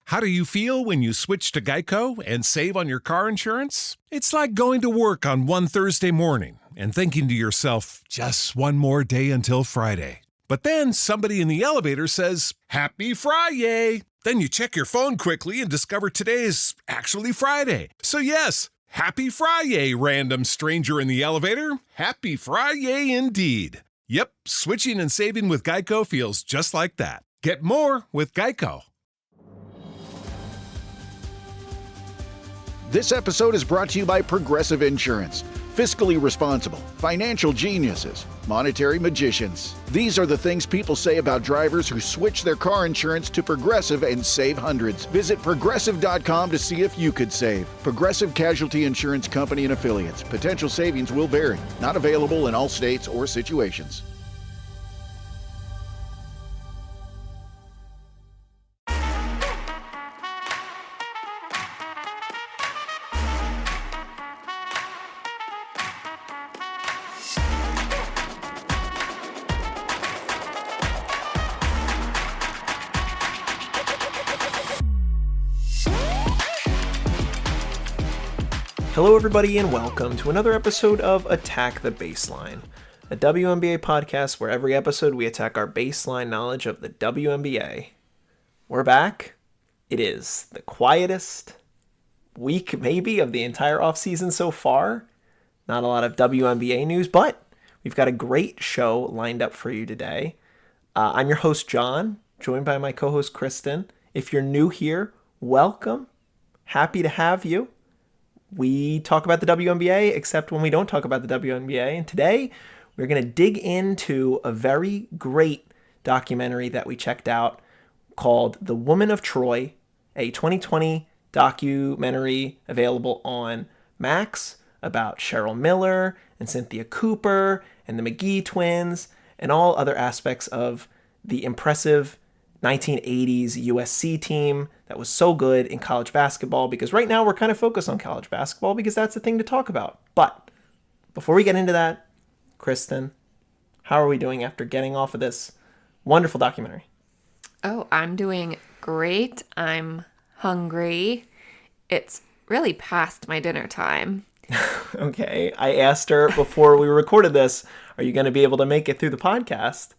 How do you feel when you switch to Geico and save on your car insurance? It's like going to work on one Thursday morning and thinking to yourself, just one more day until Friday. But then somebody in the elevator says, Happy Friday! Then you check your phone quickly and discover today is actually Friday. So yes, Happy Friday, random stranger in the elevator. Happy Friday indeed. Yep, switching and saving with Geico feels just like that. Get more with Geico. This episode is brought to you by Progressive Insurance. Fiscally responsible, financial geniuses, monetary magicians. These are the things people say about drivers who switch their car insurance to Progressive and save hundreds. Visit Progressive.com to see if you could save. Progressive Casualty Insurance Company and Affiliates. Potential savings will vary. Not available in all states or situations. Hello everybody and welcome to another episode of Attack the Baseline, a WNBA podcast where every episode we attack our baseline knowledge of the WNBA. We're back. It is the quietest week maybe of the entire offseason so far. Not a lot of WNBA news, but we've got a great show lined up for you today. I'm your host John, joined by my co-host Kristen. If you're new here, welcome. Happy to have you. We talk about the WNBA, except when we don't talk about the WNBA. And today, we're going to dig into a very great documentary that we checked out called The Woman of Troy, a 2020 documentary available on Max about Cheryl Miller and Cynthia Cooper and the McGee twins and all other aspects of the impressive 1980s USC team that was so good in college basketball, because right now we're kind of focused on college basketball because that's the thing to talk about. But before we get into that, Kristen, how are we doing after getting off of this wonderful documentary? Oh, I'm doing great. I'm hungry. It's really past my dinner time. Okay. I asked her before we recorded this, are you going to be able to make it through the podcast?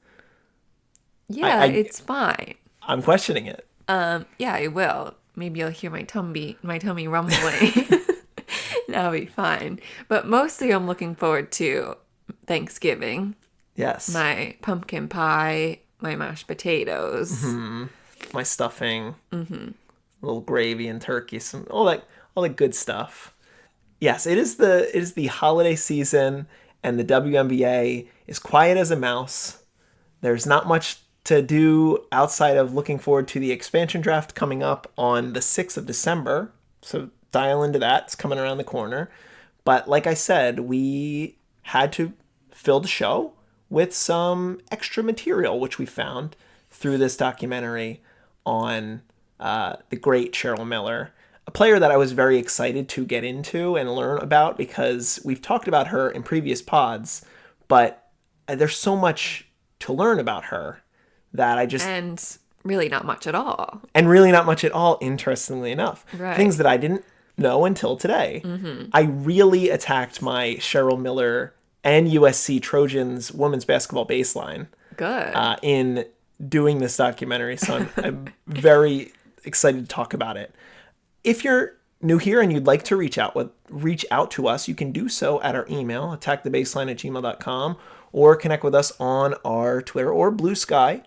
Yeah, it's fine. I'm questioning it. Yeah, I will. Maybe you'll hear my tummy rumbling. That'll be fine. But mostly I'm looking forward to Thanksgiving. Yes. My pumpkin pie, my mashed potatoes. Mm-hmm. My stuffing. Mm-hmm. A little gravy and turkey, all that good stuff. Yes, it is the holiday season, and the WNBA is quiet as a mouse. There's not much to do outside of looking forward to the expansion draft coming up on the 6th of December. So dial into that. It's coming around the corner. But like I said, we had to fill the show with some extra material, which we found through this documentary on the great Cheryl Miller, a player that I was very excited to get into and learn about because we've talked about her in previous pods, but there's so much to learn about her that I just... And really not much at all. Interestingly enough. Right. Things that I didn't know until today. Mm-hmm. I really attacked my Cheryl Miller and USC Trojans women's basketball baseline. Good. In doing this documentary, so I'm very excited to talk about it. If you're new here and you'd like to reach out to us, you can do so at our email, attackthebaseline@gmail.com, or connect with us on our Twitter or Bluesky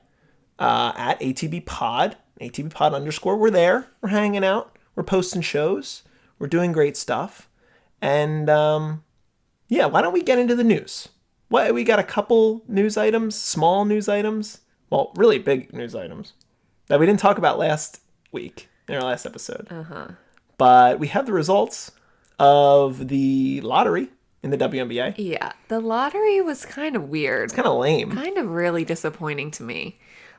at ATBPod, ATBPod_. We're there. We're hanging out. We're posting shows. We're doing great stuff. And yeah, why don't we get into the news? We got a couple news items, small news items. Well, really big news items that we didn't talk about last week in our last episode. Uh-huh. But we have the results of the lottery in the WNBA. Yeah, the lottery was kind of weird. It's kind of lame. Kind of really disappointing to me.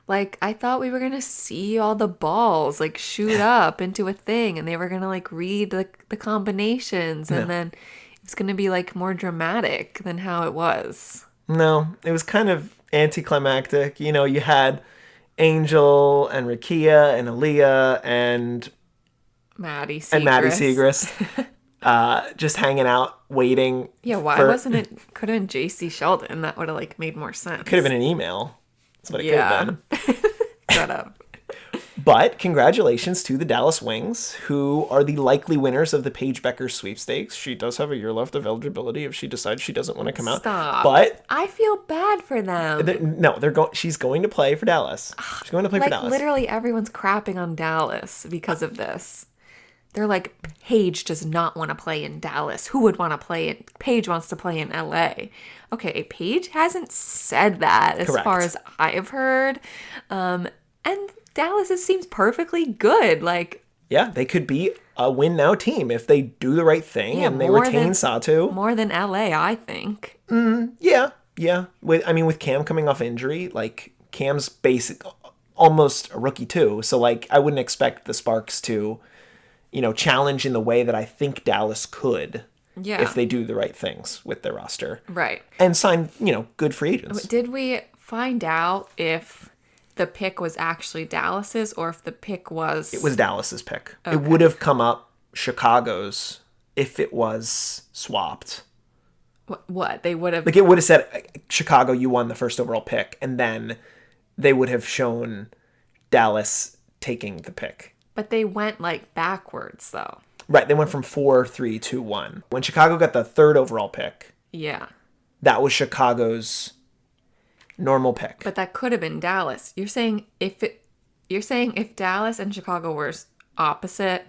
Like, I thought we were going to see all the balls, like, shoot up into a thing, and they were going to, like, read the combinations, and then it was going to be, like, more dramatic than how it was. No, it was kind of anticlimactic. You know, you had Angel and Rakia and Aaliyah and Maddie Segrist. Just hanging out, waiting. Yeah, why wasn't it? Could have been J.C. Sheldon. That would have like made more sense. Could have been an email. That's what it could have been. Shut up. But congratulations to the Dallas Wings, who are the likely winners of the Paige Becker sweepstakes. She does have a year left of eligibility if she decides she doesn't want to come out. But I feel bad for them. She's going to play for Dallas. She's going to play for Dallas. Literally everyone's crapping on Dallas because of this. They're like, Paige does not want to play in Dallas. Who would want to play in? Paige wants to play in LA. Okay, Paige hasn't said that as far as I've heard. And Dallas seems perfectly good. Like, yeah, they could be a win now team if they do the right thing and they retain Satu. More than LA, I think. Yeah. With Cam coming off injury, like Cam's almost a rookie too. So like I wouldn't expect the Sparks to, challenge in the way that I think Dallas could. Yeah. If they do the right things with their roster. Right. And sign, good free agents. Did we find out if the pick was actually Dallas's or if the pick was... It was Dallas's pick. Okay. It would have come up Chicago's if it was swapped. What? They would have... Like, it would have said, Chicago, you won the first overall pick, and then they would have shown Dallas taking the pick. But they went, backwards, though. Right, they went from 4, 3, 2, 1. When Chicago got the third overall pick... Yeah. That was Chicago's normal pick. But that could have been Dallas. You're saying if Dallas and Chicago were opposite,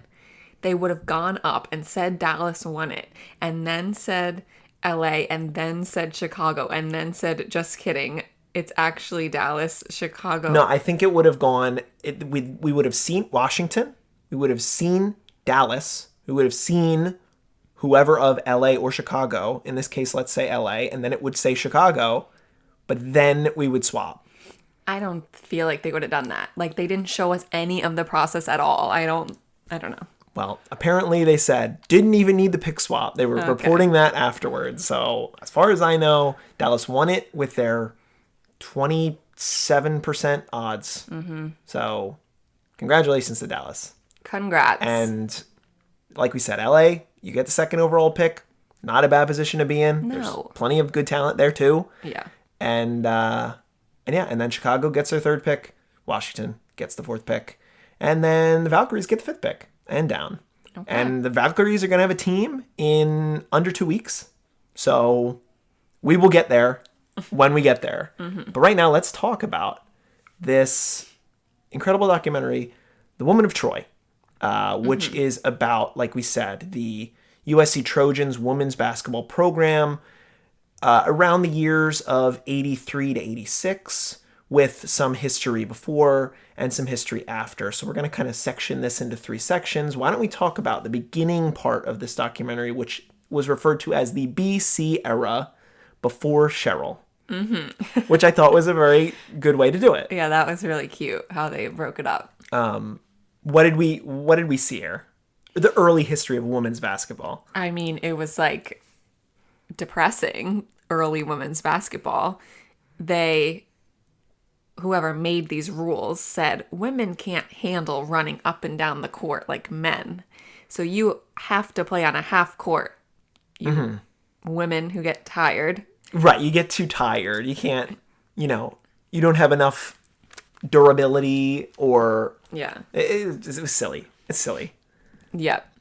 they would have gone up and said Dallas won it, and then said LA, and then said Chicago, and then said, just kidding, it's actually Dallas, Chicago. No, I think it would have gone, we would have seen Washington, we would have seen Dallas, we would have seen whoever of LA or Chicago, in this case, let's say LA, and then it would say Chicago, but then we would swap. I don't feel like they would have done that. Like, they didn't show us any of the process at all. I don't know. Well, apparently they said didn't even need the pick swap. They were reporting that afterwards. So as far as I know, Dallas won it with their 27% odds. Mm-hmm. So congratulations to Dallas. Congrats. And like we said, LA, you get the second overall pick. Not a bad position to be in. No. There's plenty of good talent there too. Yeah. And then Chicago gets their third pick. Washington gets the fourth pick. And then the Valkyries get the fifth pick and down. Okay. And the Valkyries are going to have a team in under 2 weeks. So we will get there when we get there. Mm-hmm. But right now, let's talk about this incredible documentary, The Woman of Troy, which is about, like we said, the USC Trojans women's basketball program around the years of 83 to 86, with some history before and some history after. So we're going to kind of section this into 3 sections. Why don't we talk about the beginning part of this documentary, which was referred to as the BC era, before Cheryl, which I thought was a very good way to do it. Yeah, that was really cute how they broke it up. What did we see here? The early history of women's basketball. I mean, it was like depressing, early women's basketball. Whoever made these rules said women can't handle running up and down the court like men. So you have to play on a half court. Women who get tired. Right, you get too tired. You can't, you don't have enough durability or... Yeah. It was silly. It's silly. Yep.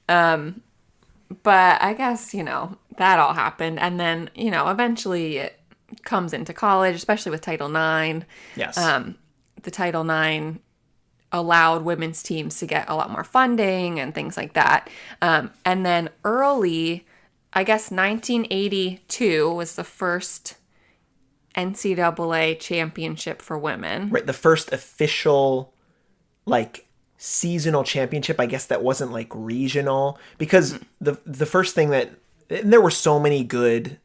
But I guess, that all happened. And then, eventually it comes into college, especially with Title IX. Yes. The Title IX allowed women's teams to get a lot more funding and things like that. And then early, I guess 1982 was the first NCAA championship for women. Right, the first official, seasonal championship. I guess that wasn't regional, because the first thing that, and there were so many good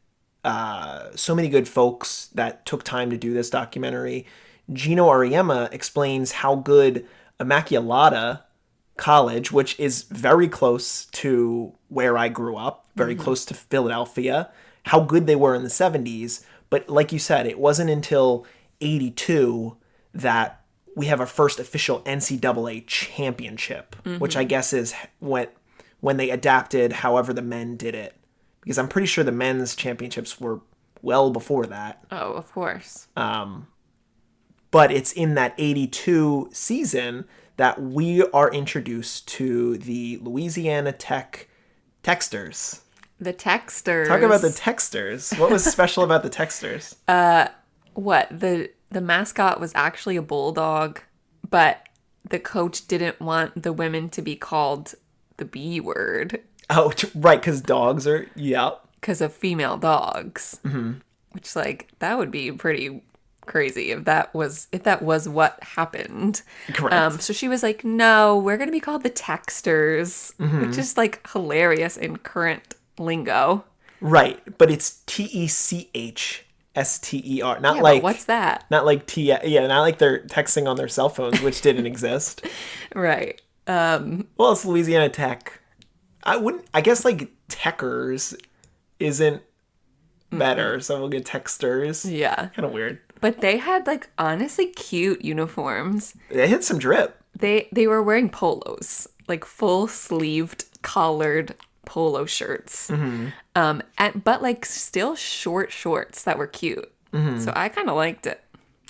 folks that took time to do this documentary. Gino Ariema explains how good Immaculata College, which is very close to where I grew up, very close to Philadelphia, how good they were in the 70s. But like you said, it wasn't until 82 that we have our first official NCAA championship, which I guess is when they adapted however the men did it. Because I'm pretty sure the men's championships were well before that. Oh, of course. But it's in that 82 season that we are introduced to the Louisiana Tech Texters. The Texters. Talk about the Texters. What was special about the Texters? What? The mascot was actually a bulldog, but the coach didn't want the women to be called the B word. Oh, right, because dogs are, Because of female dogs. Mm-hmm. Which, like, that would be pretty crazy if that was what happened. Correct. So she was like, no, we're going to be called the Texters, which is, like, hilarious in current lingo. Right, but it's Techster, not like, what's that? Not like not like they're texting on their cell phones, which didn't exist. Right. Well, it's Louisiana Tech. I guess like Techers isn't better, so we'll get Texters. Yeah. Kind of weird. But they had, like, honestly cute uniforms. They hit some drip. They were wearing polos, like full sleeved collared polo shirts. But like still short shorts that were cute. So I kind of liked it.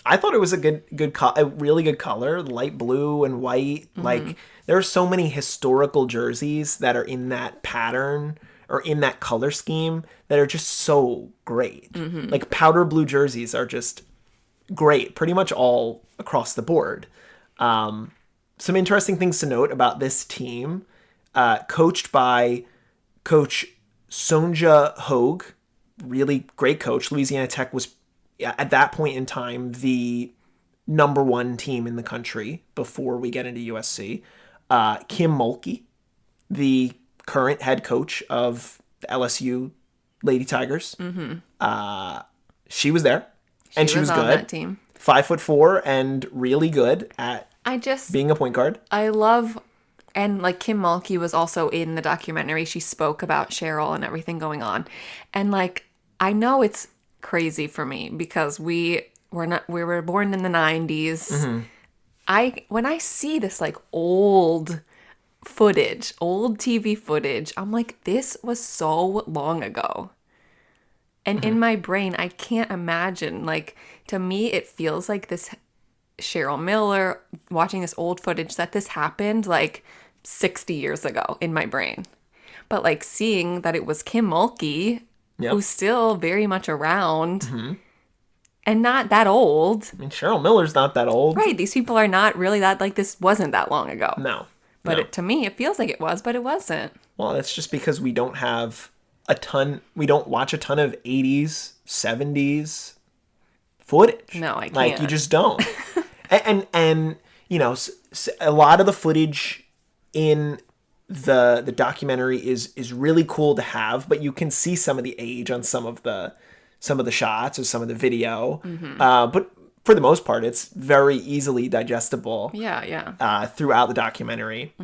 I thought it was a really good color, light blue and white. Like there are so many historical jerseys that are in that pattern or in that color scheme that are just so great. Like powder blue jerseys are just great, pretty much all across the board. Some interesting things to note about this team, coached by Coach Sonja Hogue, really great coach. Louisiana Tech was, at that point in time, the number one team in the country before we get into USC. Kim Mulkey, the current head coach of the LSU Lady Tigers. She was there, and she was on good. That team. 5'4" and really good at being a point guard. I love, and like Kim Mulkey was also in the documentary. She spoke about Cheryl and everything going on, and like I know it's crazy for me because we were born in the 90s. When I see this like old TV footage, I'm like, this was so long ago. And in my brain, I can't imagine, like, to me, it feels like this Cheryl Miller, watching this old footage, that this happened, like, 60 years ago in my brain. But, like, seeing that it was Kim Mulkey, who's still very much around, and not that old. I mean, Cheryl Miller's not that old. Right, these people are not really that, like, this wasn't that long ago. No. But to me, it feels like it was, but it wasn't. Well, that's just because we don't watch a ton of 80s, 70s footage. No, I can't. Like, you just don't. and you know, a lot of the footage in the documentary is really cool to have, but you can see some of the age on some of the shots or some of the video. But for the most part, it's very easily digestible. Yeah. Throughout the documentary.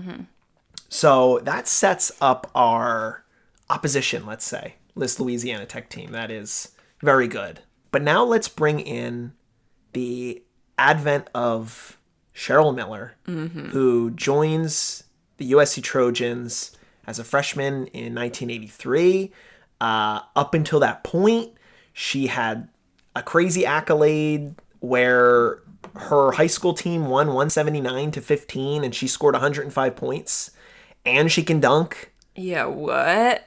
So that sets up our opposition, let's say, this Louisiana Tech team. That is very good. But now let's bring in the advent of Cheryl Miller, who joins the USC Trojans as a freshman in 1983. Up until that point, she had a crazy accolade where her high school team won 179-15, and she scored 105 points, and she can dunk. Yeah, what?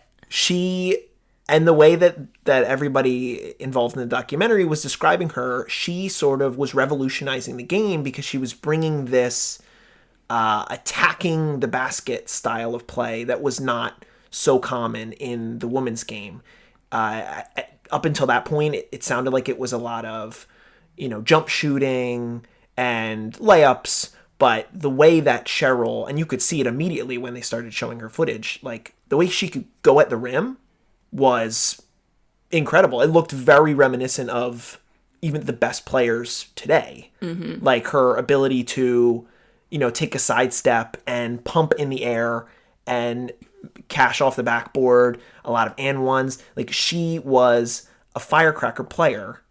And the way that everybody involved in the documentary was describing her, she sort of was revolutionizing the game because she was bringing this attacking the basket style of play that was not so common in the women's game. Up until that point, it sounded like it was a lot of, jump shooting and layups. But the way that Cheryl, and you could see it immediately when they started showing her footage, like the way she could go at the rim was incredible. It looked very reminiscent of even the best players today. Like her ability to, take a sidestep and pump in the air and cash off the backboard, a lot of and ones. Like, she was a firecracker player,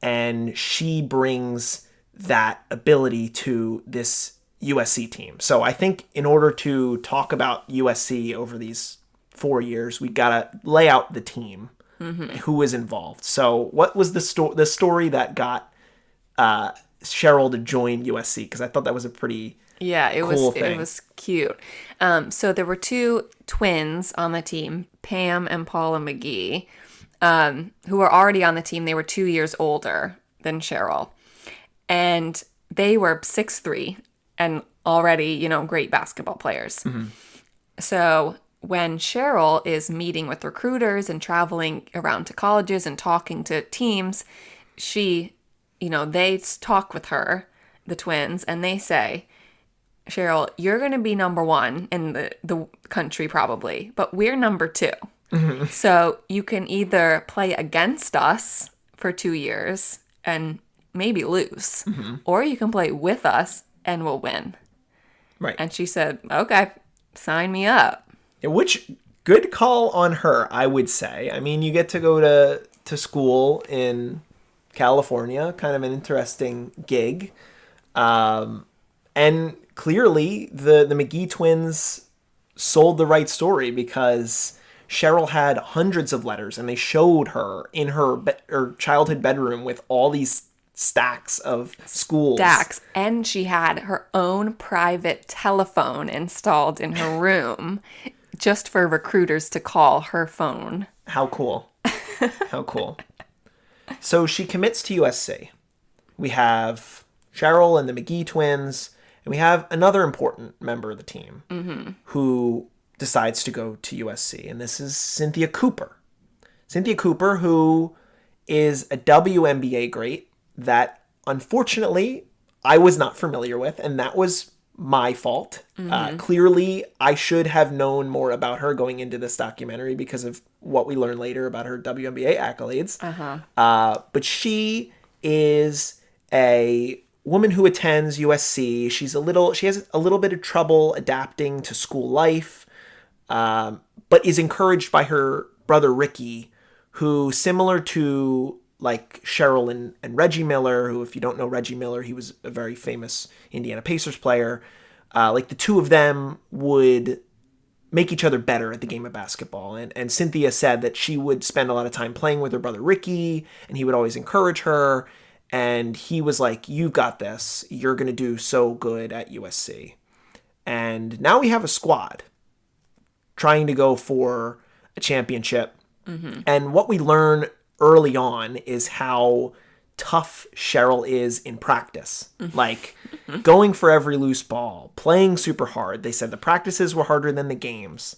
and she brings that ability to this USC team. So I think in order to talk about USC over these 4 years, we got to lay out the team, who is involved. So what was the story that got Cheryl to join USC? Because I thought that was a pretty cool thing. It was cute. So there were two twins on the team, Pam and Paula McGee, who were already on the team. They were 2 years older than Cheryl. And they were 6'3" and already, great basketball players. So when Cheryl is meeting with recruiters and traveling around to colleges and talking to teams, they talk with her, the twins, and they say, Cheryl, you're going to be number one in the country probably, but we're number two. So you can either play against us for 2 years and maybe lose, or you can play with us and we'll win. Right. And she said, okay, sign me up. Which, good call on her, I would say. I mean, you get to go to school in California, kind of an interesting gig. And clearly, the McGee twins sold the right story, because Cheryl had hundreds of letters, and they showed her in her childhood bedroom with all these stacks of schools. And she had her own private telephone installed in her room just for recruiters to call her phone. How cool. How cool. So she commits to USC. We have Cheryl and the McGee twins, and we have another important member of the team who decides to go to USC, and this is Cynthia Cooper. Cynthia Cooper, who is a WNBA great that, unfortunately, I was not familiar with, and that was my fault. Clearly, I should have known more about her going into this documentary because of what we learn later about her WNBA accolades. But she is a woman who attends USC. She has a little bit of trouble adapting to school life, but is encouraged by her brother Ricky, who, similar to like Cheryl and Reggie Miller, who, if you don't know Reggie Miller, he was a very famous Indiana Pacers player. Like the two of them would make each other better at the game of basketball. And Cynthia said that she would spend a lot of time playing with her brother Ricky, and he would always encourage her. And he was like, you've got this. You're going to do so good at USC. And now we have a squad trying to go for a championship. And what we learn early on is how tough Cheryl is in practice. Like, going for every loose ball, playing super hard. They said the practices were harder than the games.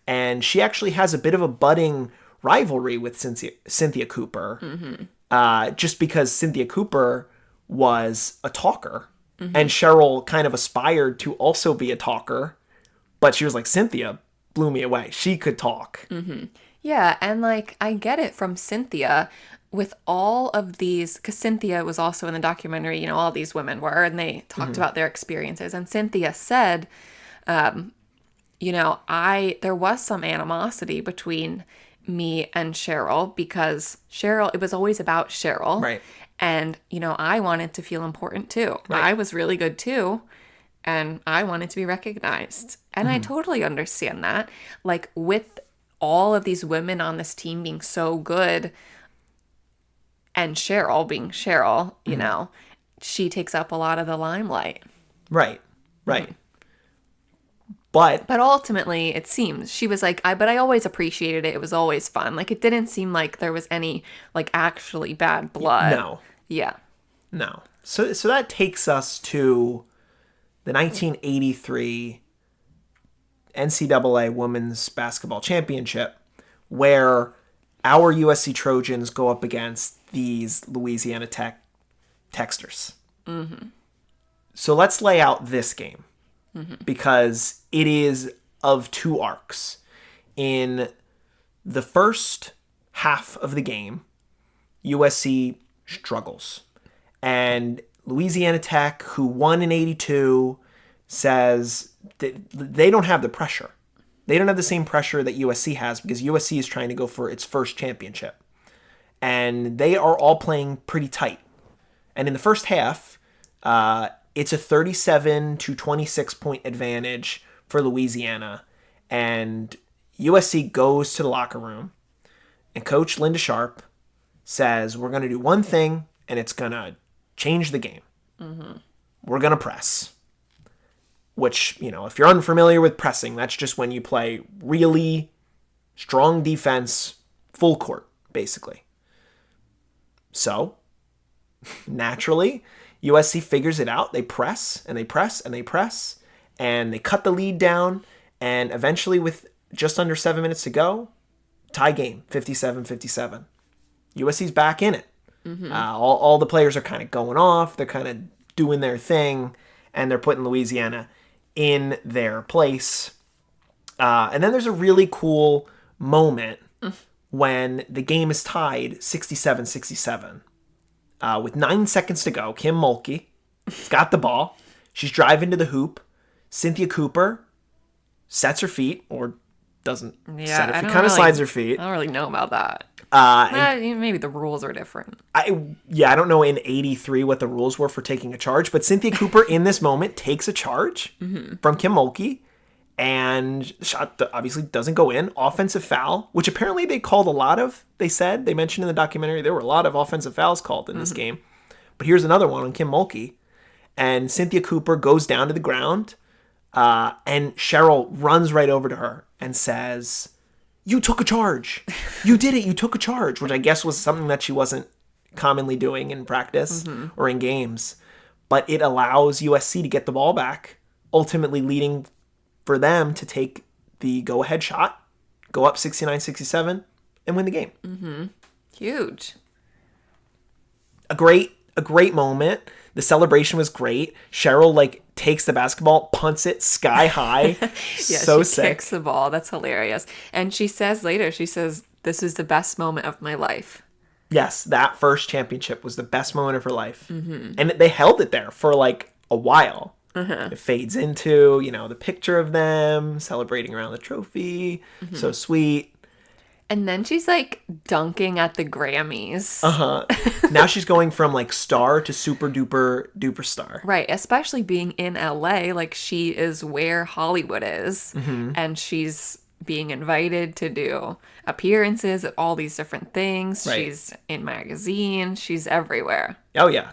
And she actually has a bit of a budding rivalry with Cynthia Cooper, just because Cynthia Cooper was a talker, and Cheryl kind of aspired to also be a talker, but she was like, Cynthia blew me away. She could talk. Yeah, and like, I get it from Cynthia with all of these, because Cynthia was also in the documentary, all these women were, and they talked about their experiences. And Cynthia said, there was some animosity between me and Cheryl, because it was always about Cheryl. Right. And, I wanted to feel important too. Right. I was really good too. And I wanted to be recognized. And I totally understand that. Like, with all of these women on this team being so good, and Cheryl being Cheryl, she takes up a lot of the limelight. Right. But ultimately, it seems she was like, but I always appreciated it. It was always fun. Like, it didn't seem like there was any like actually bad blood. No. Yeah. No. So that takes us to the 1983 NCAA Women's Basketball Championship, where our USC Trojans go up against these Louisiana Tech Techsters. So let's lay out this game, because it is of two arcs. In the first half of the game, USC struggles. And Louisiana Tech, who won in 82, says that they don't have the pressure. They don't have the same pressure that USC has, because USC is trying to go for its first championship. And they are all playing pretty tight. And in the first half, It's a 37 to 26 point advantage for Louisiana. And USC goes to the locker room, and Coach Linda Sharp says, we're going to do one thing, and it's going to change the game. We're going to press. Which, if you're unfamiliar with pressing, that's just when you play really strong defense, full court, basically. So, naturally, USC figures it out. They press, and they press, and they press, and they cut the lead down, and eventually, with just under 7 minutes to go, tie game, 57-57. USC's back in it. All the players are kind of going off. They're kind of doing their thing, and they're putting Louisiana in their place. And then there's a really cool moment when the game is tied 67-67. With 9 seconds to go, Kim Mulkey's got the ball. She's driving to the hoop. Cynthia Cooper sets her feet, or doesn't set her feet. Kind of slides her feet. I don't really know about that. Maybe the rules are different. I don't know in 83 what the rules were for taking a charge, but Cynthia Cooper in this moment takes a charge from Kim Mulkey, and the shot obviously doesn't go in. Offensive foul, which apparently they called a lot of. They mentioned in the documentary there were a lot of offensive fouls called in this game. But here's another one on Kim Mulkey, and Cynthia Cooper goes down to the ground, and Cheryl runs right over to her and says, "You took a charge. You did it. You took a charge," which I guess was something that she wasn't commonly doing in practice or in games. But it allows USC to get the ball back, ultimately leading for them to take the go-ahead shot, go up 69-67, and win the game. Huge. A great moment. The celebration was great. Cheryl takes the basketball, punts it sky high. She sick. Kicks the ball. That's hilarious. And she says later, this is the best moment of my life. Yes, that first championship was the best moment of her life. And they held it there for a while. It fades into, the picture of them celebrating around the trophy. So sweet. And then she's dunking at the Grammys. Now she's going from star to super duper star. Right. Especially being in LA, she is where Hollywood is. And she's being invited to do appearances at all these different things. Right. She's in magazines. She's everywhere. Oh yeah.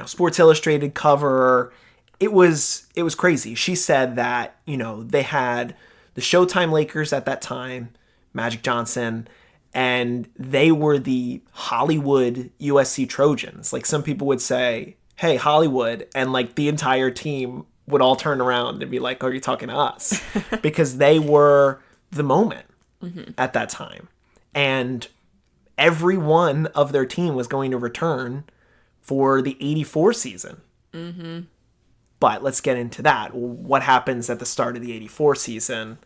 Sports Illustrated cover. It was crazy. She said that, they had the Showtime Lakers at that time, Magic Johnson, and they were the Hollywood USC Trojans. Some people would say, "Hey, Hollywood," and the entire team would all turn around and be like, "Are you talking to us?" Because they were the moment at that time. And every one of their team was going to return for the 84 season. But let's get into that. What happens at the start of the 84 season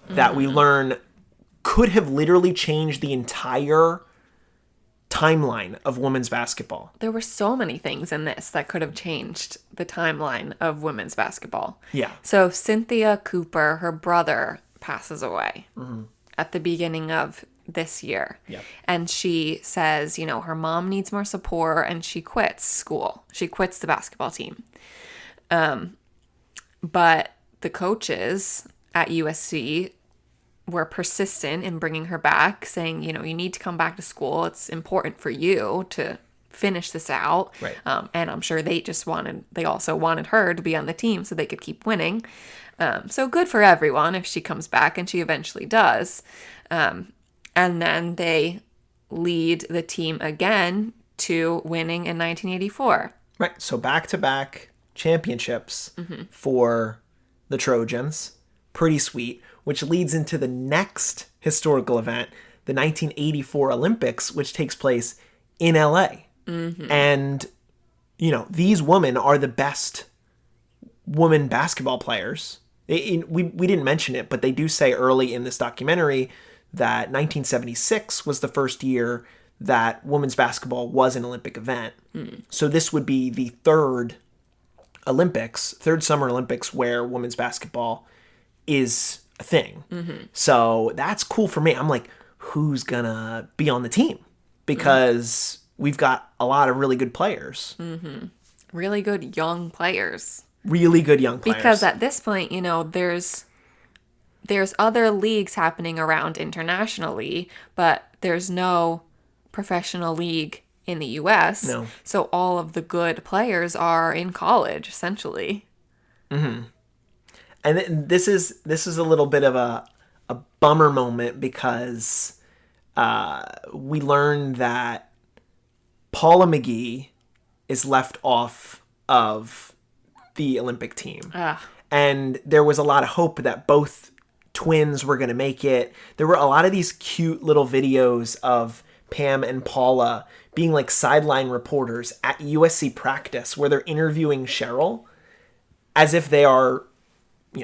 that we learn could have literally changed the entire timeline of women's basketball. There were so many things in this that could have changed the timeline of women's basketball. Yeah. So Cynthia Cooper, her brother, passes away at the beginning of this year. Yep. And she says, her mom needs more support, and she quits school. She quits the basketball team. But the coaches at USC were persistent in bringing her back, saying, you need to come back to school. It's important for you to finish this out. Right. And I'm sure they also wanted her to be on the team so they could keep winning. So good for everyone if she comes back, and she eventually does. And then they lead the team again to winning in 1984. Right. So back-to-back championships for the Trojans. Pretty sweet. Which leads into the next historical event, the 1984 Olympics, which takes place in LA. And, these women are the best women basketball players. We didn't mention it, but they do say early in this documentary that 1976 was the first year that women's basketball was an Olympic event. So this would be the third Summer Olympics where women's basketball is a thing. So that's cool for me. I'm like, who's gonna be on the team? Because we've got a lot of really good players. really good young players. Really good young players. Because at this point, there's other leagues happening around internationally, but there's no professional league in the US. No. So all of the good players are in college, essentially. Mm-hmm. And this is a little bit of a bummer moment because we learned that Paula McGee is left off of the Olympic team. And there was a lot of hope that both twins were going to make it. There were a lot of these cute little videos of Pam and Paula being like sideline reporters at USC practice where they're interviewing Cheryl as if they are,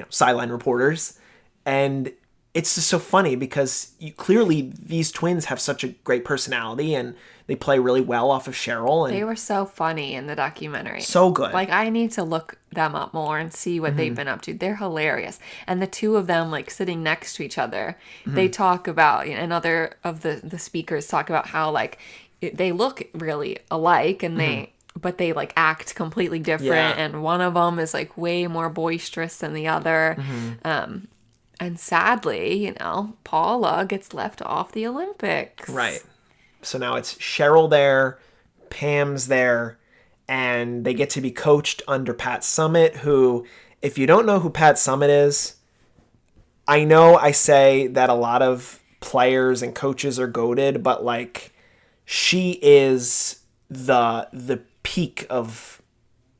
sideline reporters. And it's just so funny because clearly these twins have such a great personality and they play really well off of Cheryl. And they were so funny in the documentary. So good. Like, I need to look them up more and see what they've been up to. They're hilarious. And the two of them, like, sitting next to each other, they talk about, another of the speakers talk about how, like, they look really alike and but they like act completely different. Yeah. And one of them is like way more boisterous than the other. And sadly, Paula gets left off the Olympics. Right. So now it's Cheryl there, Pam's there, and they get to be coached under Pat Summitt, who, if you don't know who Pat Summitt is, I know I say that a lot of players and coaches are goated, but like she is the peak of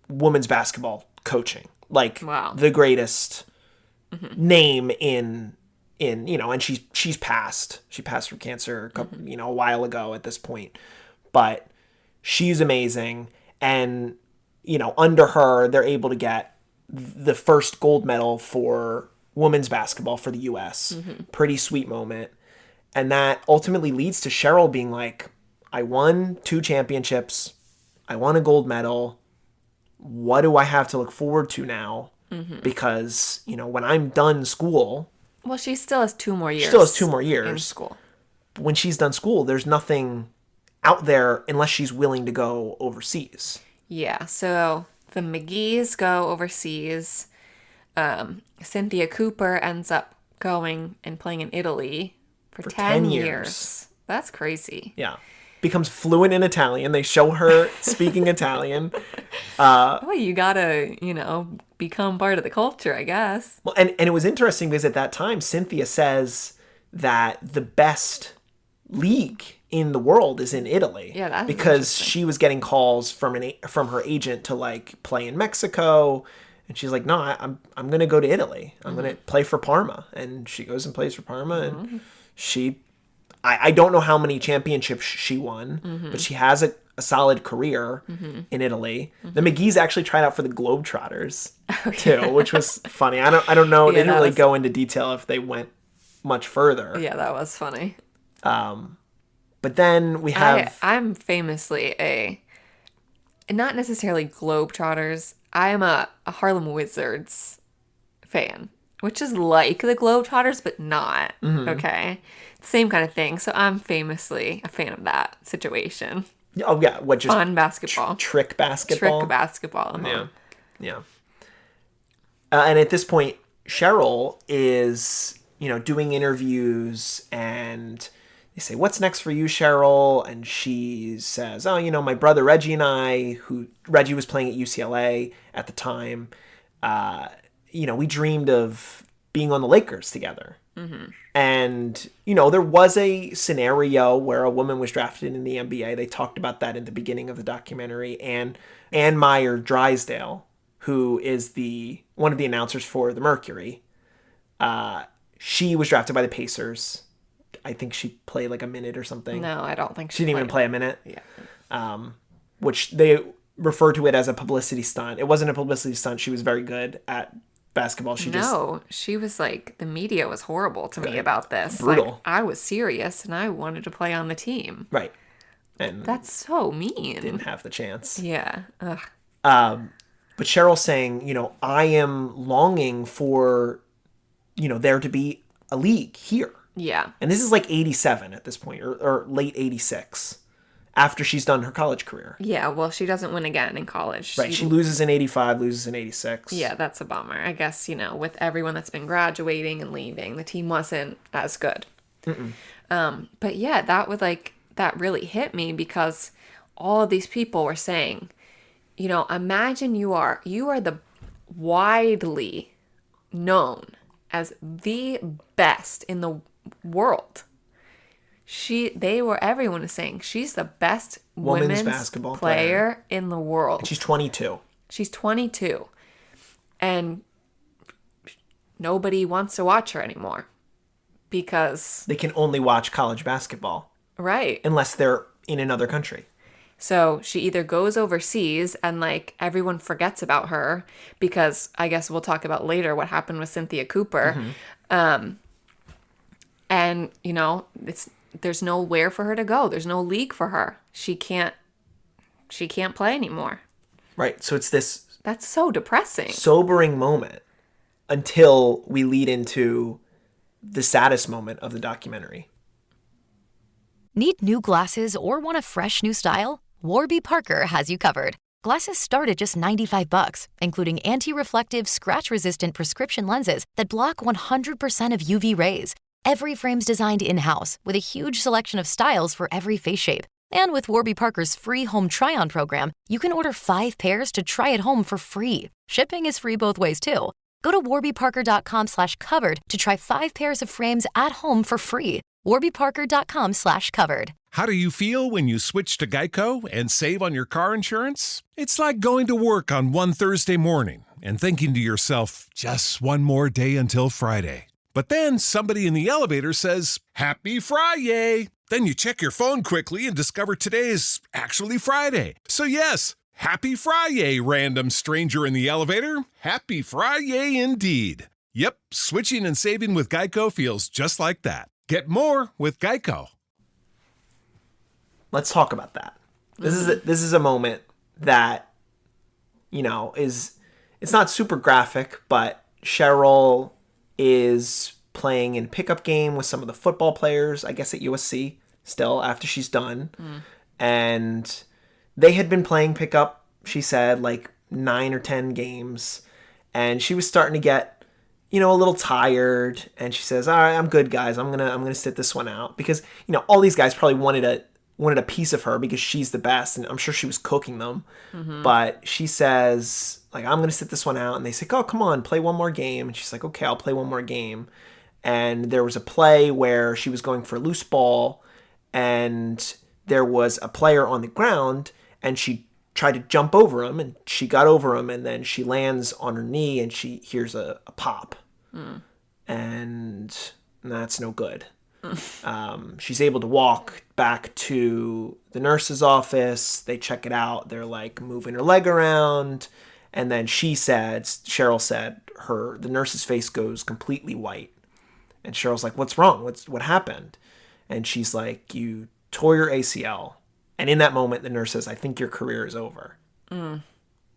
women's basketball coaching. Like the greatest name in and she's passed. She passed from cancer a couple, a while ago at this point. But she's amazing. And, under her, they're able to get the first gold medal for women's basketball for the U.S. Pretty sweet moment. And that ultimately leads to Cheryl being like, I won 2 championships. I won a gold medal. What do I have to look forward to now? Because, when I'm done school... Well, she still has 2 more years. She still has 2 more years. In school. When she's done school, there's nothing out there unless she's willing to go overseas. Yeah, so the McGees go overseas. Cynthia Cooper ends up going and playing in Italy for 10 years. That's crazy. Yeah. Becomes fluent in Italian. They show her speaking Italian. Well, you gotta, become part of the culture, I guess. Well, and it was interesting because at that time, Cynthia says that the best league in the world is in Italy. Yeah, that's because she was getting calls from her agent to like play in Mexico, and she's like, "No, I'm going to go to Italy. I'm going to play for Parma." And she goes and plays for Parma, and I don't know how many championships she won, but she has a solid career in Italy. The McGees actually tried out for the Globetrotters too, which was funny. I don't know. They didn't really go into detail if they went much further. Yeah, that was funny. But then we have... I'm famously not necessarily Globetrotters. I am a Harlem Wizards fan, which is like the Globetrotters, but not. Okay? Same kind of thing. So I'm famously a fan of that situation. Oh, yeah. What, just fun basketball. Trick basketball? Trick basketball. Yeah. And at this point, Cheryl is, doing interviews, and they say, "What's next for you, Cheryl?" And she says, "Oh, my brother Reggie and I," Reggie was playing at UCLA at the time, we dreamed of being on the Lakers together. And, there was a scenario where a woman was drafted in the NBA. They talked about that in the beginning of the documentary. And Ann Meyer Drysdale, who is one of the announcers for the Mercury, she was drafted by the Pacers. I think she played like a minute or something. No, I don't think she didn't even play a minute. Yeah. Which they refer to it as a publicity stunt. It wasn't a publicity stunt. She was very good at basketball. She was like, the media was horrible to me about this. Brutal. Like, I was serious and I wanted to play on the team. Right. And that's so mean. Didn't have the chance. Yeah. Ugh. But Cheryl's saying, I am longing for, there to be a league here. Yeah. And this is like 87 at this point, or late 86. after she's done her college career. Yeah, well, she doesn't win again in college. Right, she loses in 85, loses in 86. Yeah, that's a bummer. I guess, with everyone that's been graduating and leaving, the team wasn't as good. But yeah, that really hit me because all of these people were saying, imagine you are the widely known as the best in the world. Everyone is saying she's the best women's basketball player in the world. And she's 22. She's 22. And nobody wants to watch her anymore because they can only watch college basketball. Right. Unless they're in another country. So she either goes overseas and everyone forgets about her because I guess we'll talk about later what happened with Cynthia Cooper. And there's nowhere for her to go. There's no league for her. She can't play anymore. Right. So it's this that's so depressing. Sobering moment until we lead into the saddest moment of the documentary. Need new glasses or want a fresh new style? Warby Parker has you covered. Glasses start at just $95, including anti-reflective, scratch-resistant prescription lenses that block 100% of UV rays. Every frame's designed in-house with a huge selection of styles for every face shape. And with Warby Parker's free home try-on program, you can order 5 pairs to try at home for free. Shipping is free both ways, too. Go to warbyparker.com/covered to try 5 pairs of frames at home for free. warbyparker.com/covered. How do you feel when you switch to Geico and save on your car insurance? It's like going to work on one Thursday morning and thinking to yourself, just one more day until Friday. But then somebody in the elevator says, Happy Friday! Then you check your phone quickly and discover today is actually Friday. So yes, Happy Friday, random stranger in the elevator. Happy Friday indeed. Yep, switching and saving with Geico feels just like that. Get more with Geico. Let's talk about that. This is a moment that, it's not super graphic, but Cheryl is playing in pickup game with some of the football players, I guess at USC still after she's done. And they had been playing pickup, she said, 9 or 10 games. And she was starting to get, a little tired. And she says, all right, I'm good, guys. I'm gonna sit this one out. Because, all these guys probably wanted a piece of her because she's the best. And I'm sure she was cooking them. But she says, I'm going to sit this one out. And they say, oh, come on, play one more game. And she's like, okay, I'll play one more game. And there was a play where she was going for a loose ball. And there was a player on the ground. And she tried to jump over him. And she got over him. And then she lands on her knee. And she hears a pop. And that's no good. She's able to walk back to the nurse's office. They check it out. They're moving her leg around. And then Cheryl said, the nurse's face goes completely white. And Cheryl's like, what's wrong? What happened? And she's like, you tore your ACL. And in that moment, the nurse says, I think your career is over.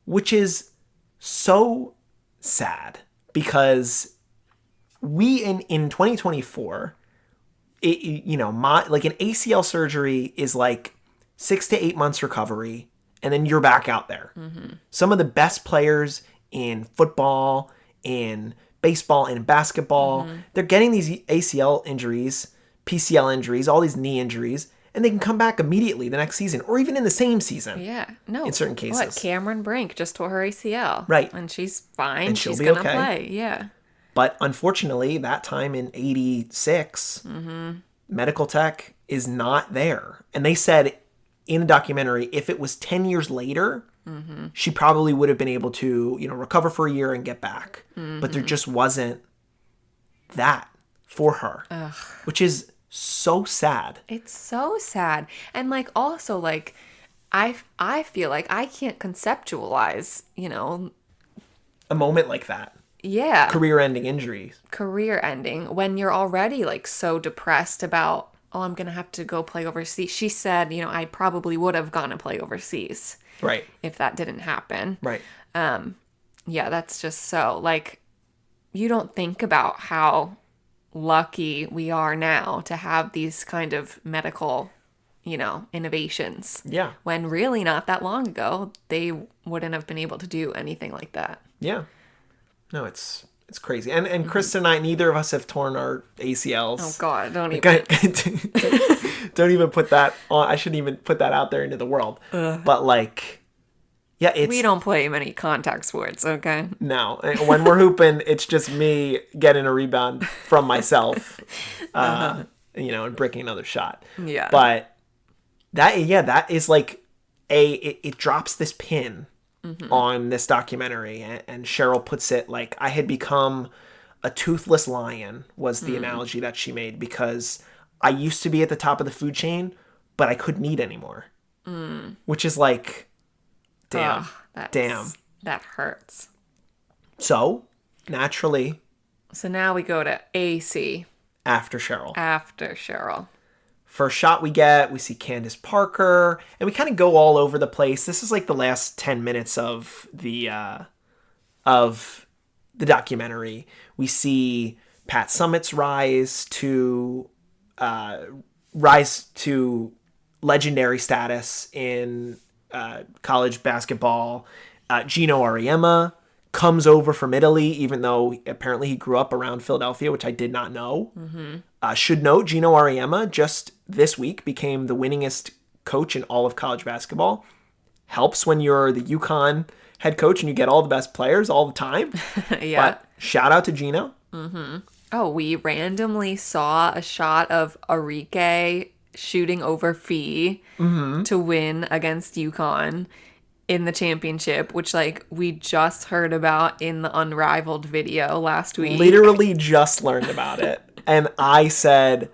Which is so sad because we in 2024, an ACL surgery is 6 to 8 months recovery. And then you're back out there. Some of the best players in football, in baseball, and basketball, they're getting these ACL injuries, PCL injuries, all these knee injuries, and they can come back immediately the next season or even in the same season. Yeah. No. In certain cases. What? Cameron Brink just tore her ACL. Right. And she's fine. And she's going to okay. play. Yeah. But unfortunately, that time in 86, medical tech is not there. And they said in the documentary, if it was 10 years later, she probably would have been able to, recover for a year and get back. But there just wasn't that for her, which is so sad. It's so sad. And also I feel like I can't conceptualize, A moment like that. Yeah. Career-ending injuries. Career ending when you're already so depressed about, oh, I'm going to have to go play overseas. She said, I probably would have gone to play overseas. Right. If that didn't happen. Right. Yeah, that's just so you don't think about how lucky we are now to have these kind of medical innovations. Yeah. When really not that long ago, they wouldn't have been able to do anything like that. Yeah. No, it's crazy. And Kristen and I, neither of us have torn our ACLs. Oh God, don't even. Don't even put that on. I shouldn't even put that out there into the world. But like, yeah, We don't play many contact sports, okay? No. When we're hooping, it's just me getting a rebound from myself, and breaking another shot. Yeah. But that is like it drops this pin on this documentary, and Cheryl puts it like, I had become a toothless lion was the analogy that she made, because I used to be at the top of the food chain, but I couldn't eat anymore. Which is like, damn. That hurts. So, naturally, So now we go to AC after Cheryl. after Cheryl. First shot we get, we see Candace Parker, and we kind of go all over the place. This is like the last 10 minutes of the documentary. We see Pat Summitt's rise to legendary status in college basketball. Gino Auriemma comes over from Italy, even though apparently he grew up around Philadelphia, which I did not know. Should note, Gino Auriemma just this week became the winningest coach in all of college basketball. Helps when you're the UConn head coach and you get all the best players all the time. Yeah. But shout out to Gino. Oh, we randomly saw a shot of Arike shooting over Fee to win against UConn in the championship, which like we just heard about in the Unrivaled video last week. Literally just learned about it. And I said,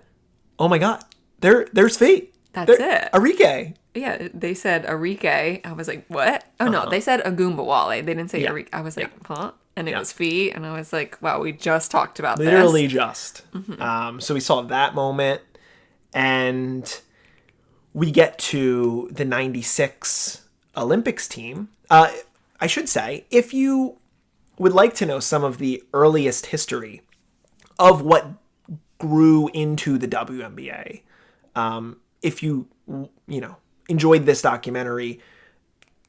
oh my God, there's Fee. That's it. Arike. Yeah, they said Arike. I was like, what? Oh no, they said Agumbawale. They didn't say Arike. I was like, huh? And it was Fee. And I was like, wow, we just talked about Literally this. just. So we saw that moment. And we get to the 96 Olympics team. I should say, if you would like to know some of the earliest history of what grew into the WNBA, if you enjoyed this documentary,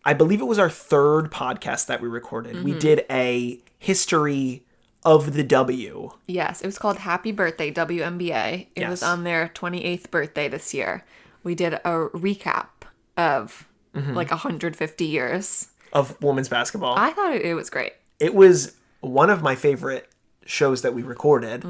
I believe it was our third podcast that we recorded. We did a history of the W. Yes, it was called Happy Birthday WNBA. It was Yes. on their 28th birthday this year. We did a recap of like 150 years. Of women's basketball. I thought it was great. It was one of my favorite shows that we recorded,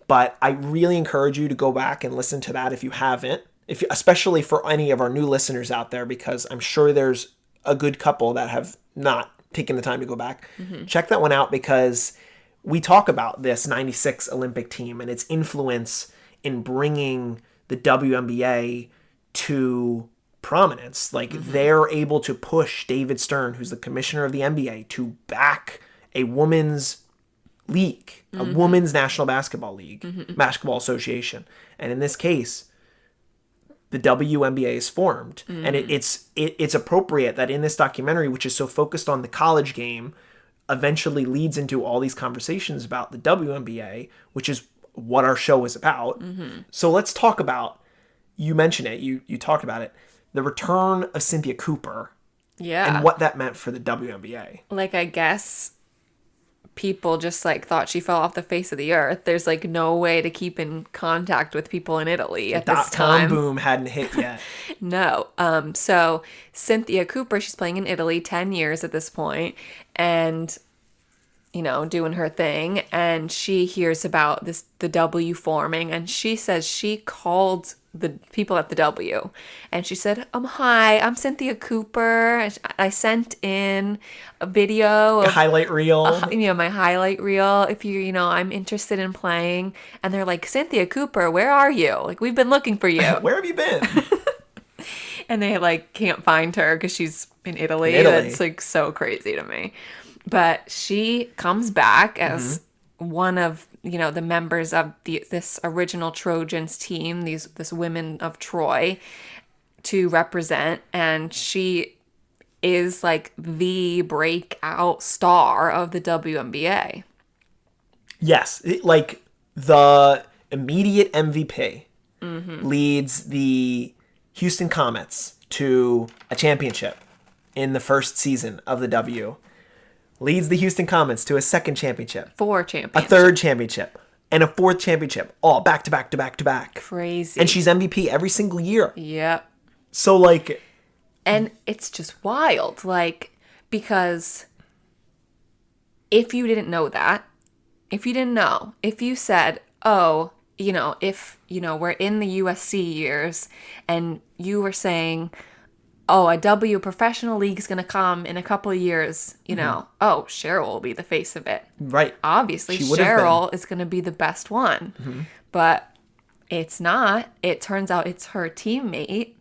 but I really encourage you to go back and listen to that if you haven't, especially for any of our new listeners out there, because I'm sure there's a good couple that have not taken the time to go back. Check that one out, because we talk about this 96 Olympic team and its influence in bringing the WNBA to prominence. Like, they're able to push David Stern, who's the commissioner of the NBA, to back a women's league, a women's national basketball league, basketball association. And in this case, the WNBA is formed. And it's appropriate that in this documentary, which is so focused on the college game, eventually leads into all these conversations about the WNBA, which is what our show is about. So let's talk about, you mentioned it, you talked about it, the return of Cynthia Cooper. Yeah. And what that meant for the WNBA. Like, I guess people just like thought she fell off the face of the earth. There's like no way to keep in contact with people in Italy at this time. Dot-com boom hadn't hit yet. No. So Cynthia Cooper, she's playing in Italy, 10 years at this point, and doing her thing, and she hears about the W forming, and she says she called the people at the W, and she said, hi, I'm Cynthia Cooper. I sent in a video, A highlight reel. my highlight reel, if I'm interested in playing. And they're like, Cynthia Cooper, where are you? Like, we've been looking for you. Where have you been? And they like can't find her because she's in Italy. That's like so crazy to me. But she comes back as one of the members of this original Trojans team, this women of Troy, to represent, and she is like the breakout star of the WNBA. Yes, the immediate MVP leads the Houston Comets to a championship in the first season of the W. Leads the Houston Comets to a second championship. 4 championships. A third championship. And a fourth championship. All back to back to back to back. Crazy. And she's MVP every single year. Yep. So, like... And it's just wild. Like, because if you didn't know that, if you didn't know, if you said, oh, you know, if, you know, we're in the USC years and you were saying, oh, a W professional league is going to come in a couple of years, you know, oh, Cheryl will be the face of it. Right. Obviously, Cheryl is going to be the best one. But it's not. It turns out it's her teammate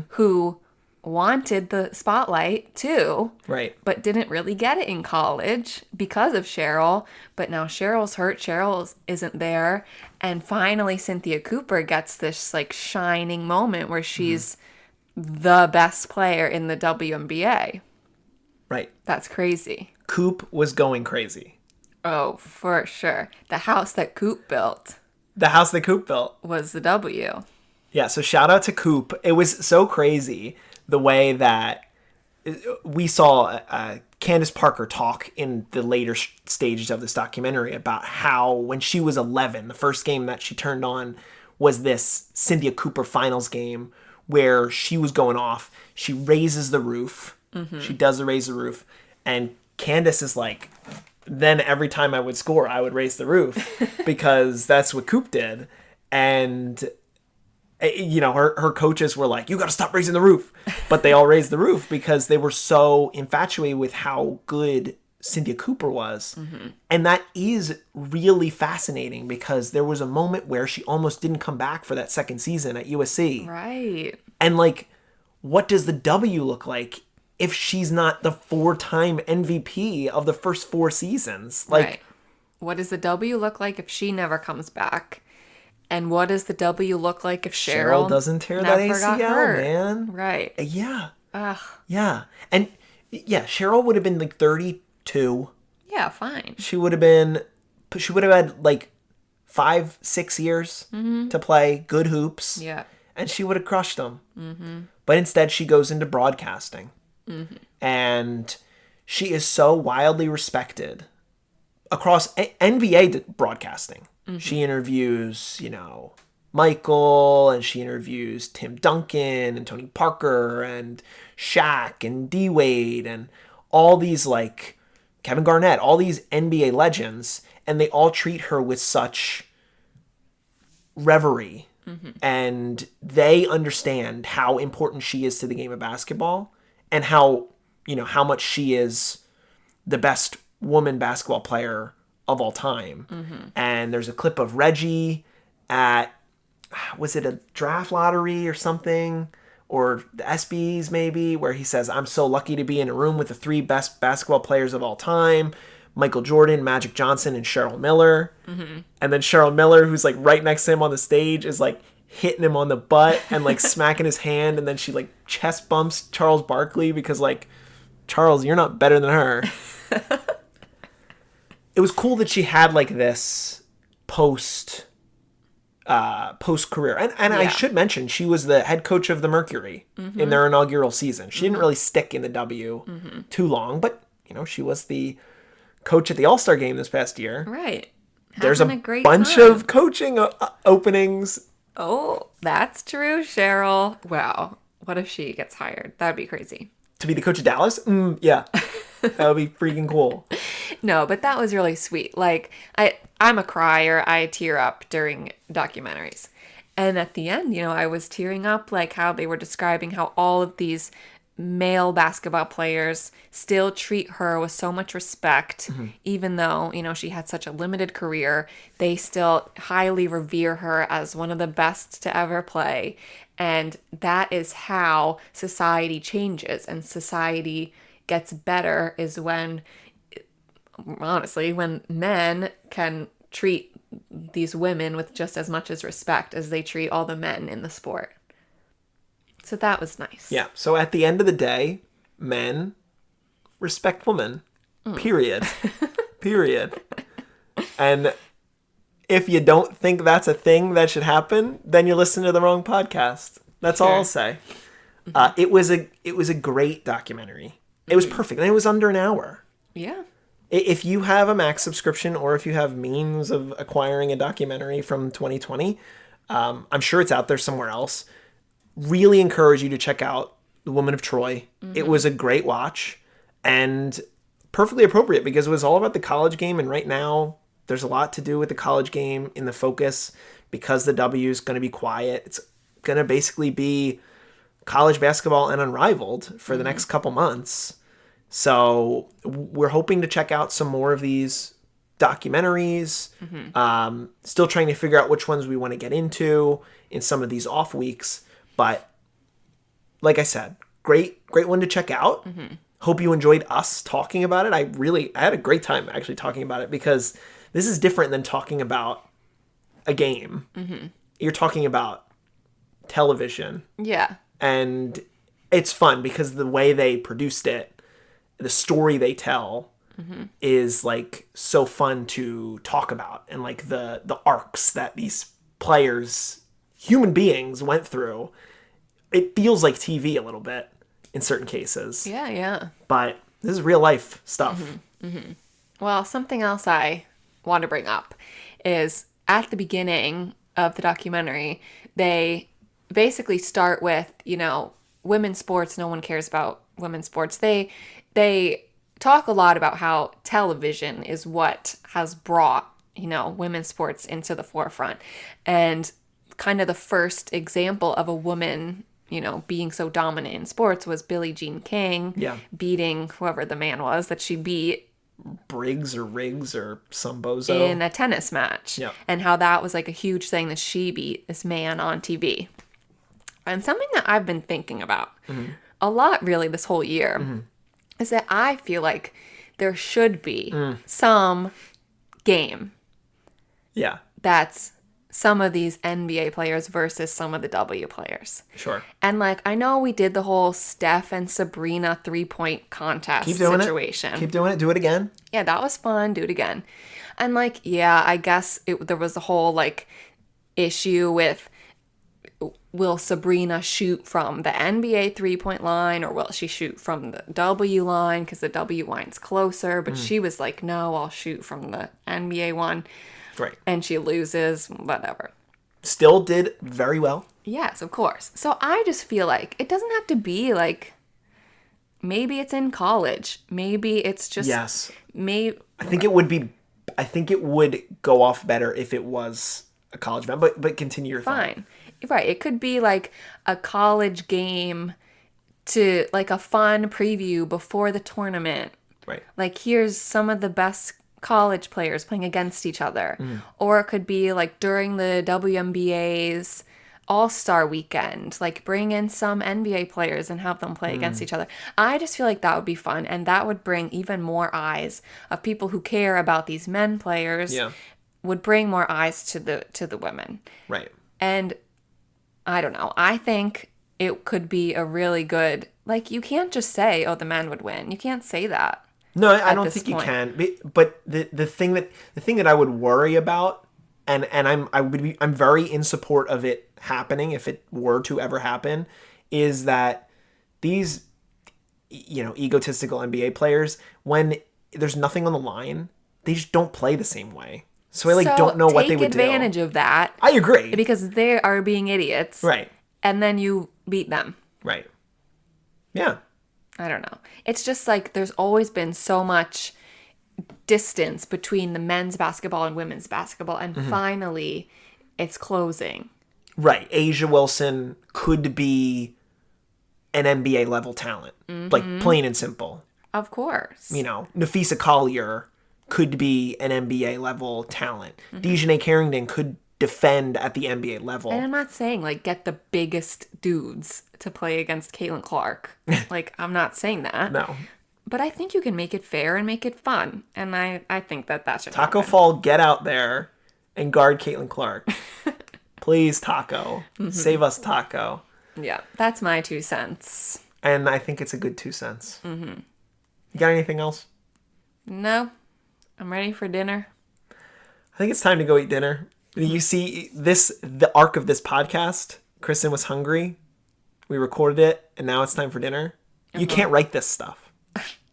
who wanted the spotlight too. Right. But didn't really get it in college because of Cheryl. But now Cheryl's hurt. Cheryl isn't there. And finally, Cynthia Cooper gets this like shining moment where she's the best player in the WNBA. Right. That's crazy. Coop was going crazy. Oh, for sure. The house that Coop built The house that Coop built. was the W. Yeah, so shout out to Coop. It was so crazy the way that we saw Candace Parker talk in the later stages of this documentary about how when she was 11, the first game that she turned on was this Cynthia Cooper finals game where she was going off. She raises the roof. She does raise the roof. And Candace is like, then every time I would score, I would raise the roof because that's what Coop did. And, you know, her coaches were like, you got to stop raising the roof. But they all raised the roof because they were so infatuated with how good Cynthia Cooper was. And that is really fascinating because there was a moment where she almost didn't come back for that second season at USC. Right. And like, what does the W look like if she's not the 4-time MVP of the first 4 seasons? Like, right. What does the W look like if she never comes back? And what does the W look like if Cheryl doesn't tear that never got ACL, hurt? man? Right. Yeah. Ugh. Yeah. And yeah, Cheryl would have been like 32. Yeah, fine. She would have had like 5-6 years to play good hoops. Yeah. And she would have crushed them. But instead she goes into broadcasting. And she is so wildly respected across NBA broadcasting. She interviews, you know, Michael, and she interviews Tim Duncan and Tony Parker and Shaq and D-Wade and all these, like, Kevin Garnett, all these NBA legends, and they all treat her with such reverie. And they understand how important she is to the game of basketball and how, you know, how much she is the best woman basketball player of all time. And there's a clip of Reggie at, was it a draft lottery or something? Or the ESPYs maybe, where he says, I'm so lucky to be in a room with the 3 best basketball players of all time. Michael Jordan, Magic Johnson, and Cheryl Miller. And then Cheryl Miller, who's like right next to him on the stage, is like hitting him on the butt and like smacking his hand. And then she like chest bumps Charles Barkley because like, Charles, you're not better than her. It was cool that she had like this post career. And I should mention, she was the head coach of the Mercury in their inaugural season. She didn't really stick in the W too long, but you know, she was the coach at the All-Star game this past year. Right. There's Having a great bunch time. of coaching openings. Oh, that's true, Cheryl. Wow. What if she gets hired? That'd be crazy. To be the coach of Dallas? Yeah. That would be freaking cool. No, but that was really sweet. Like, I'm a crier. I tear up during documentaries. And at the end, you know, I was tearing up, like how they were describing how all of these male basketball players still treat her with so much respect, even though, you know, she had such a limited career. They still highly revere her as one of the best to ever play. And that is how society changes and society gets better, is when, honestly, when men can treat these women with just as much as respect as they treat all the men in the sport. So that was nice. Yeah. So at the end of the day, men respect women. Period. Period. And if you don't think that's a thing that should happen, then you listen to the wrong podcast. That's all I'll say. It was a great documentary. It was perfect. And it was under an hour. Yeah. If you have a Max subscription or if you have means of acquiring a documentary from 2020, I'm sure it's out there somewhere else. Really encourage you to check out The Woman of Troy. It was a great watch and perfectly appropriate because it was all about the college game. And right now, there's a lot to do with the college game in the focus because the W is going to be quiet. It's going to basically be college basketball and Unrivaled for the next couple months. So we're hoping to check out some more of these documentaries. Still trying to figure out which ones we want to get into in some of these off weeks. But like I said, great one to check out. Hope you enjoyed us talking about it. I had a great time actually talking about it because this is different than talking about a game. You're talking about television. Yeah. And it's fun because the way they produced it, the story they tell is like so fun to talk about. And like the arcs that these players, human beings, went through. It feels like TV a little bit in certain cases. Yeah, yeah. But this is real life stuff. Well, something else I want to bring up is at the beginning of the documentary, they basically start with, women's sports. No one cares about women's sports. They talk a lot about how television is what has brought, women's sports into the forefront. And kind of the first example of a woman, being so dominant in sports was Billie Jean King beating whoever the man was that she beat. Briggs or Riggs or some bozo. In a tennis match. Yeah. And how that was like a huge thing that she beat this man on TV. And something that I've been thinking about a lot really this whole year is that I feel like there should be some game that's some of these NBA players versus some of the W players. Sure. And like, I know we did the whole Steph and Sabrina 3-point contest situation. Keep doing it. Do it again. Yeah, that was fun. Do it again. And like, yeah, I guess there was a whole like issue with, will Sabrina shoot from the NBA 3-point line or will she shoot from the W line? Because the W line's closer. But she was like, no, I'll shoot from the NBA one. Right. And she loses, whatever. Still did very well. Yes, of course. So I just feel like it doesn't have to be like, maybe it's in college. Maybe it's just... Yes. Maybe... I think it would go off better if it was a college event, but continue your thought. Fine. Right. It could be like a college game to like a fun preview before the tournament. Right. Like, here's some of the best college players playing against each other. Or it could be like during the WNBA's All-Star weekend, like bring in some NBA players and have them play against each other. I just feel like that would be fun, and that would bring even more eyes of people who care about these men players. Would bring more eyes to the women. Right. And I don't know. I think it could be a really good, like, you can't just say, oh, the men would win. You can't say that. No, I don't think you can. But the thing that I would worry about, and I'm very in support of it happening if it were to ever happen, is that these egotistical NBA players, when there's nothing on the line, they just don't play the same way. So I don't know what they would do. Take advantage of that. I agree. Because they are being idiots. Right. And then you beat them. Right. Yeah. I don't know. It's just like there's always been so much distance between the men's basketball and women's basketball. And finally, it's closing. Right. Asia Wilson could be an NBA level talent. Like, plain and simple. Of course. Nafisa Collier could be an NBA level talent. Dejanay Carrington could defend at the NBA level. And I'm not saying like get the biggest dudes to play against Caitlin Clark. Like, I'm not saying that. No. But I think you can make it fair and make it fun. And I think that should Taco happen. Fall, get out there and guard Caitlin Clark. Please, Taco. Save us, Taco. Yeah, that's my 2 cents. And I think it's a good 2 cents. You got anything else? No. I'm ready for dinner. I think it's time to go eat dinner. You see, the arc of this podcast, Kristen was hungry. We recorded it, and now it's time for dinner. You can't write this stuff.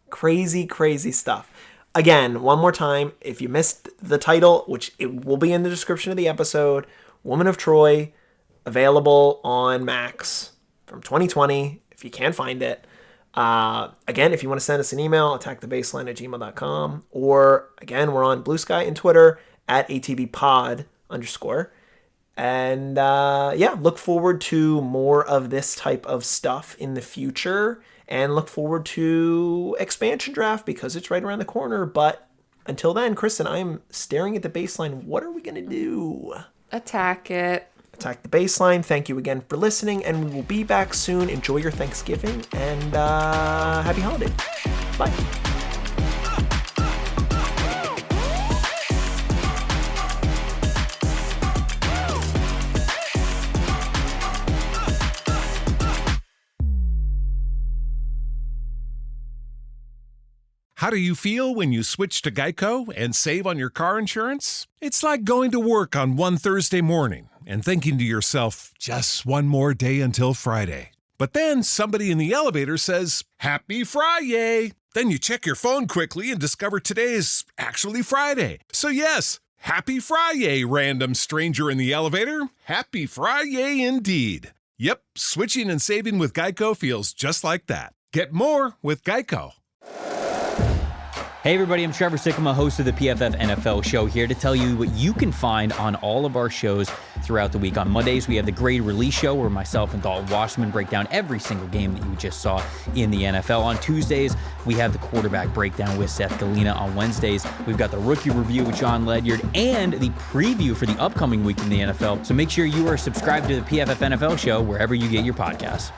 Crazy, crazy stuff. Again, one more time, if you missed the title, which it will be in the description of the episode, Woman of Troy, available on Max from 2020, if you can find it. Again, if you want to send us an email, attackthebaseline@gmail.com. Or, again, we're on Bluesky and Twitter at ATBPod _. And, look forward to more of this type of stuff in the future. And look forward to expansion draft because it's right around the corner. But until then, Kristen, I'm staring at the baseline. What are we going to do? Attack it. Attack the baseline. Thank you again for listening, and we will be back soon. Enjoy your Thanksgiving, and happy holidays. Bye. How do you feel when you switch to Geico and save on your car insurance? It's like going to work on one Thursday morning and thinking to yourself, just one more day until Friday. But then somebody in the elevator says, Happy Friday! Then you check your phone quickly and discover today's actually Friday. So yes, Happy Friday, random stranger in the elevator. Happy Friday indeed. Yep, switching and saving with Geico feels just like that. Get more with Geico. Hey everybody, I'm Trevor Sikkema, host of the PFF NFL show, here to tell you what you can find on all of our shows throughout the week. On Mondays, we have the Grade Release Show, where myself and Dalton Washman break down every single game that you just saw in the NFL. On Tuesdays, we have the Quarterback Breakdown with Seth Galina. On Wednesdays, we've got the Rookie Review with John Ledyard and the preview for the upcoming week in the NFL. So make sure you are subscribed to the PFF NFL show wherever you get your podcasts.